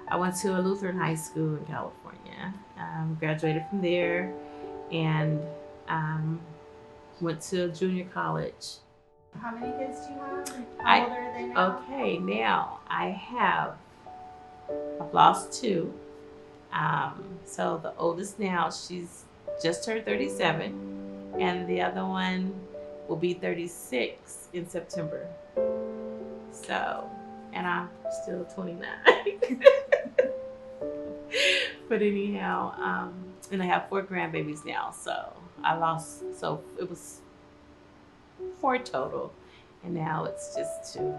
I went to a Lutheran high school in California. Graduated from there and um, went to junior college. How many kids do you have? I- How old are they now? Okay, now I've lost two. So the oldest now, she's just turned 37, and the other one will be 36 in September. So, and I'm still 29. But anyhow, and I have 4 grandbabies now. So so it was 4 total, and now it's just 2.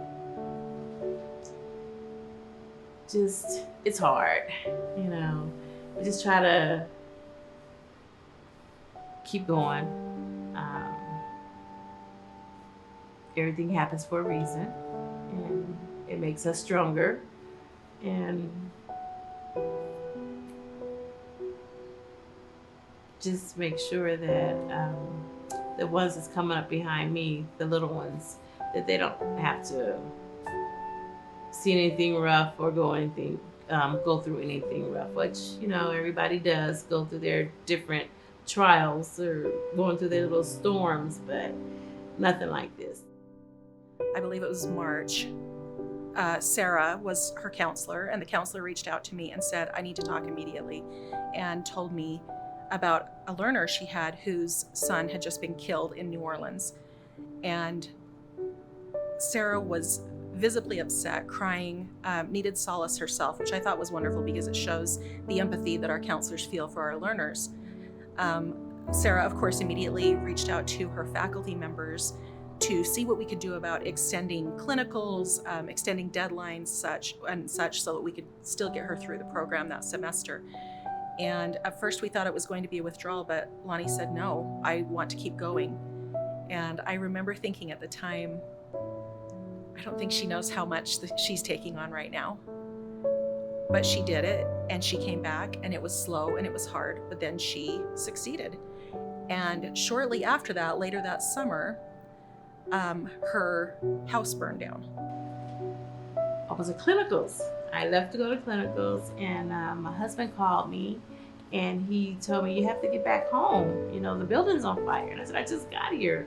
It's hard, you know. We just try to keep going. Everything happens for a reason, and it makes us stronger. And just make sure that the ones that's coming up behind me, the little ones, that they don't have to see anything rough or go through anything rough, which, you know, everybody does go through their different trials or going through their little storms, but nothing like this. I believe it was March. Sarah was her counselor, and the counselor reached out to me and said, I need to talk immediately, and told me about a learner she had whose son had just been killed in New Orleans. And Sarah was visibly upset, crying, needed solace herself, which I thought was wonderful because it shows the empathy that our counselors feel for our learners. Sarah, of course, immediately reached out to her faculty members to see what we could do about extending clinicals, extending deadlines, such, so that we could still get her through the program that semester. And at first we thought it was going to be a withdrawal, but Lonnie said, no, I want to keep going. And I remember thinking at the time, I don't think she knows how much she's taking on right now. But she did it, and she came back, and it was slow and it was hard, but then she succeeded. And shortly after that, later that summer, her house burned down. I was at clinicals. I left to go to clinicals, and my husband called me, and he told me, you have to get back home. You know, the building's on fire. And I said, I just got here.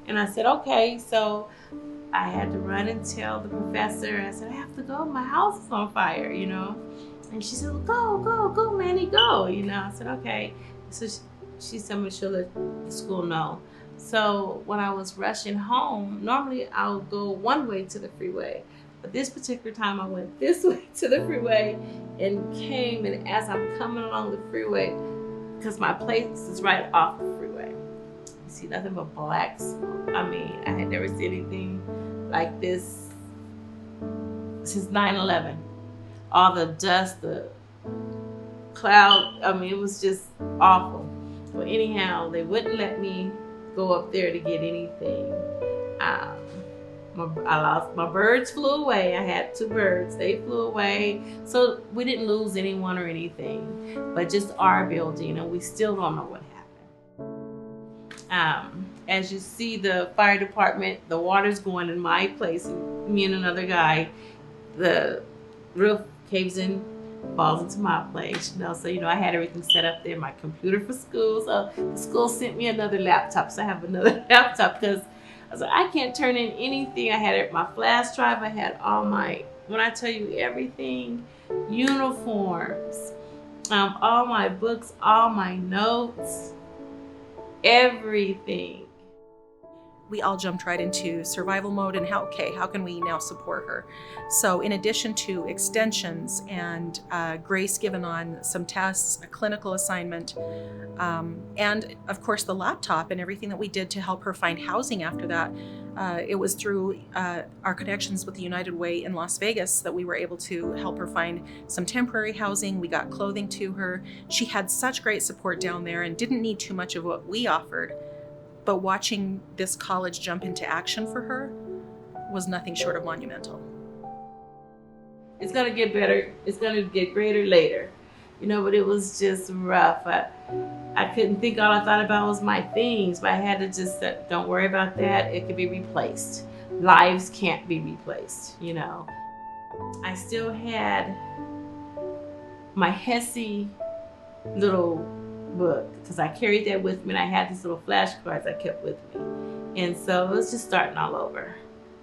And I said, okay. So I had to run and tell the professor. I said, I have to go. My house is on fire, you know. And she said, go, Manny, go. You know, I said, okay. So she said, she'll let the school know. So when I was rushing home, normally I'll go one way to the freeway. But this particular time I went this way to the freeway and came, and as I'm coming along the freeway, because my place is right off the freeway, you see nothing but black smoke. I mean, I had never seen anything like this since 9/11. All the dust, the cloud, I mean, it was just awful. Well, anyhow, they wouldn't let me go up there to get anything. My birds flew away. I had 2 birds. They flew away. So we didn't lose anyone or anything, but just our building, and we still don't know what happened. As you see, the fire department, the water's going in my place, and me and another guy, the roof caves in, falls into my place, you know. So, you know, I had everything set up there, my computer for school. So the school sent me another laptop. So I have another laptop because I was like, I can't turn in anything. I had my flash drive. I had all my, when I tell you everything, uniforms, all my books, all my notes, everything. We all jumped right into survival mode and how can we now support her? So in addition to extensions and grace given on some tests, a clinical assignment, and of course the laptop and everything that we did to help her find housing after that, it was through our connections with the United Way in Las Vegas that we were able to help her find some temporary housing. We got clothing to her. She had such great support down there and didn't need too much of what we offered. But watching this college jump into action for her was nothing short of monumental. It's gonna get better. It's gonna get greater later, you know. But it was just rough. I couldn't think. All I thought about was my things. But I had to just don't worry about that. It could be replaced. Lives can't be replaced, you know. I still had my HESI little book, because I carried that with me, and I had these little flashcards I kept with me. And so it was just starting all over.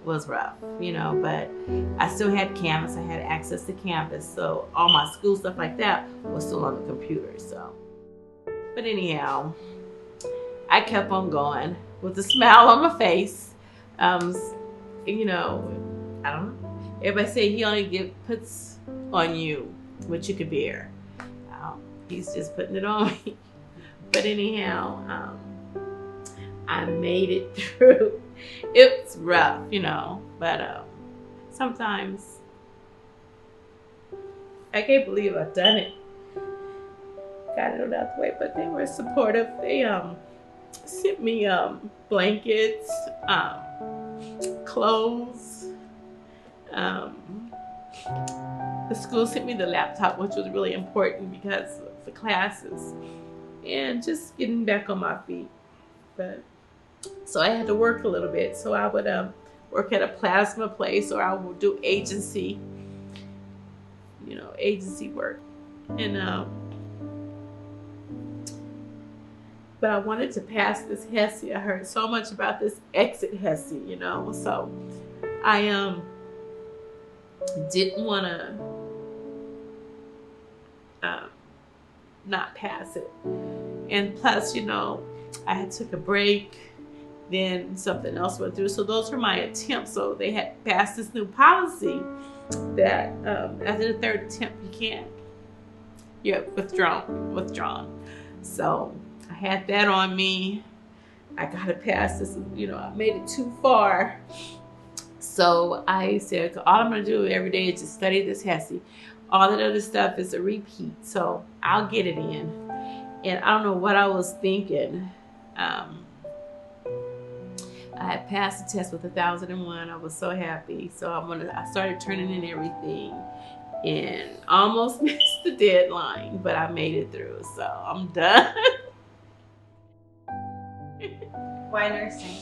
It was rough, you know, but I still had Canvas. I had access to Canvas. So all my school stuff like that was still on the computer. So, but anyhow, I kept on going with a smile on my face. You know, I don't know. Everybody say he only puts on you what you could bear. He's just putting it on me. But anyhow, I made it through. It's rough, you know, but sometimes I can't believe I've done it. Got it out the way, but they were supportive. They sent me blankets, clothes. The school sent me the laptop, which was really important because of the classes and just getting back on my feet. But so I had to work a little bit. So I would work at a plasma place, or I would do agency, you know, agency work. And but I wanted to pass this HESI. I heard so much about this exit HESI, you know. So I didn't want to not pass it. And plus, you know, I had took a break, then something else went through. So those were my attempts. So they had passed this new policy that after the third attempt, you're withdrawn. So I had that on me. I got to pass this, you know, I made it too far. So I said, all I'm going to do every day is just study this HESI. All that other stuff is a repeat. So I'll get it in. And I don't know what I was thinking. I had passed the test with 1,001. I was so happy. So I started turning in everything and almost missed the deadline, but I made it through. So I'm done. Why nursing?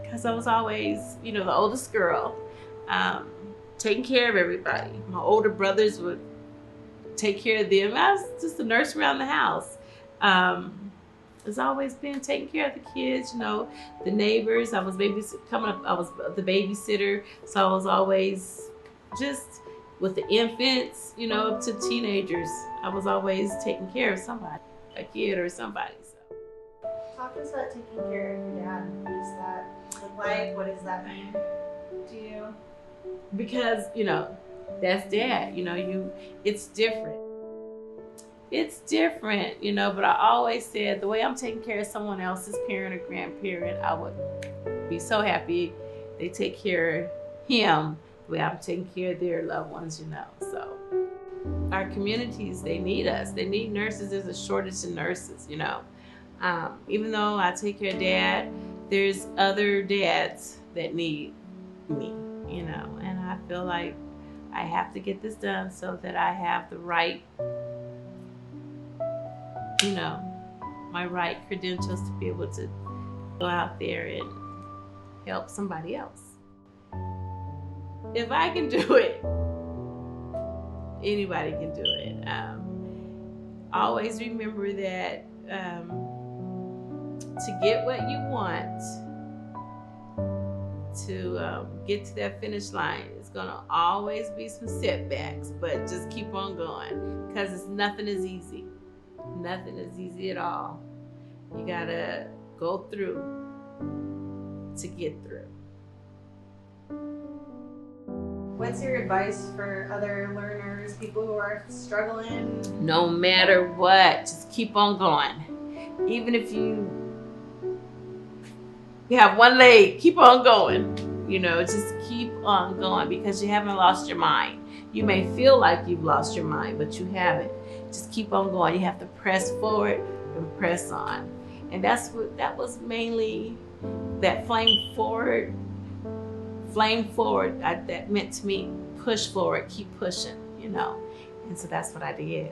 Because I was always, you know, the oldest girl, taking care of everybody. My older brothers would take care of them. I was just a nurse around the house. It's always been taking care of the kids, you know, the neighbors. I was I was the babysitter, so I was always just with the infants, you know, up to teenagers. I was always taking care of somebody, a kid or somebody. So. Talk to us about taking care of your dad. What does that look like? What does that mean to you? Because, you know, that's dad. You know, it's different. It's different, you know, but I always said the way I'm taking care of someone else's parent or grandparent, I would be so happy they take care of him the way I'm taking care of their loved ones, you know. So our communities, they need us. They need nurses. There's a shortage of nurses, you know. Even though I take care of dad, there's other dads that need me, you know, and I feel like I have to get this done so that I have the right, you know, my right credentials to be able to go out there and help somebody else. If I can do it, anybody can do it. Always remember that to get what you want, to get to that finish line, it's gonna always be some setbacks, but just keep on going, because nothing is easy. Nothing is easy at all. You gotta go through to get through. What's your advice for other learners, people who are struggling? No matter what, just keep on going. Even if you have one leg, keep on going. You know, just keep on going, because you haven't lost your mind. You may feel like you've lost your mind, but you haven't. Just keep on going. You have to press forward and press on. And that was mainly that flame forward. That meant to me, push forward, keep pushing, you know. And so that's what I did.